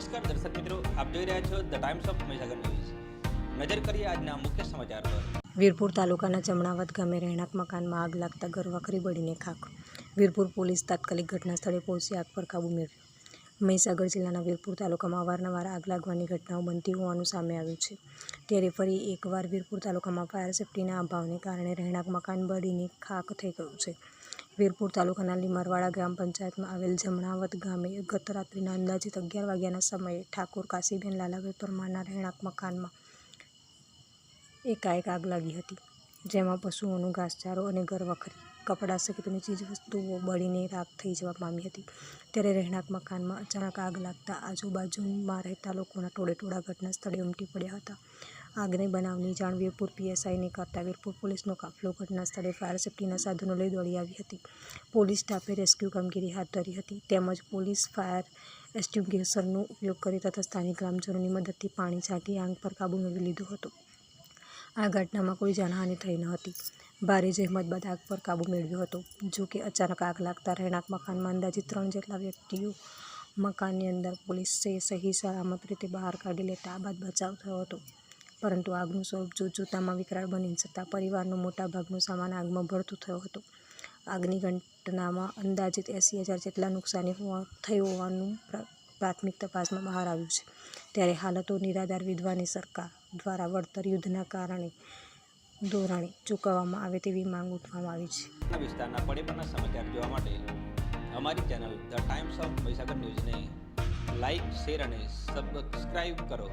નમસ્કાર દર્શક મિત્રો, આપ જોઈ રહ્યા છો the Times of Mahisagar news. નજર કરીએ આજના મુખ્ય સમાચાર પર। વીરપુર તાલુકાના જમણાવત ગામે રહેણાંક મકાનમાં આગ લાગતા ઘરવખરી બળીને ખાખ। વીરપુર પોલીસ તાત્કાલિક ઘટના સ્થળે પહોંચી આગ પર કાબૂ મેળવ્યો। મહીસાગર જિલ્લાના વીરપુર તાલુકામાં અવારનવાર આગ લાગવાની ઘટનાઓ બનતી હોવાનું સામે આવ્યું છે, ત્યારે ફરી એકવાર વીરપુર તાલુકામાં ફાયર સેફ્ટીના અભાવને કારણે રહેણાંક મકાન બળીને ખાખ થઈ ગયું છે। વીરપુર તાલુકાના લીમરવાડા ગ્રામ પંચાયતમાં આવેલ જમણાવત ગામે ગત રાત્રિના અંદાજિત 11 વાગ્યાના સમયે ઠાકોર કાશીબેન લાલાભાઈ પરમારના રહેણાંક મકાનમાં એકાએક આગ લાગી હતી, જેમાં પશુઓનું ઘાસચારો અને ઘરવખરી, કપડાં સહિતની ચીજવસ્તુઓ બળીને રાખ થઈ જવા પામી હતી। ત્યારે રહેણાંક મકાનમાં અચાનક આગ લાગતા આજુબાજુમાં રહેતા લોકોના ટોળેટોળા ઘટના સ્થળે ઉમટી પડ્યા હતા। આગની બનાવની જાણ વીરપુર પીએસઆઈને કરતા વીરપુર પોલીસનો કાફલો ઘટના સ્થળે ફાયર સેફ્ટીના સાધનો લઈ દોડી આવી હતી। પોલીસ સ્ટાફે રેસ્ક્યુ કામગીરી હાથ ધરી હતી, તેમજ પોલીસ ફાયર એક્સ્ટિંગ્વિશરનો ઉપયોગ કરી તથા સ્થાનિક ગ્રામજનોની મદદથી પાણી છાંટી આગ પર કાબૂ મેળવી લીધો હતો। આ ઘટનામાં કોઈ જાનહાનિ થઈ ન હતી। ભારે જહેમત બાદ આગ પર કાબૂ મેળવ્યો હતો। જો કે અચાનક આગ લાગતા રહેણાંક મકાનમાં અંદાજિત 3 જેટલા વ્યક્તિઓ મકાનની અંદર પોલીસે સહી સલામત રીતે બહાર કાઢી લેતા બાદ બચાવ થયો હતો, પરંતુ આગનું સ્વરૂપ જોતજોતામાં વિકરાળ બની જતાં પરિવારનો મોટાભાગનો સામાન આગમાં ભડતું થયો હતો। આગની ઘટનામાં અંદાજિત 80,000 જેટલા નુકસાની થઈ હોવાનું પ્રાથમિક તપાસમાં બહાર આવ્યું છે। ત્યારે હાલતો નિરાધાર વિધવાની સરકાર દ્વારા વળતર યુદ્ધના ધોરણે ચૂકવવામાં આવે તેવી માંગ ઉઠવામાં આવી છે। વિસ્તારના પડેપણના સમાચાર જોવા માટે અમારી channel the Times of Mahisagar ન્યૂઝને લાઇક, શેર અને સબસ્ક્રાઇબ કરો।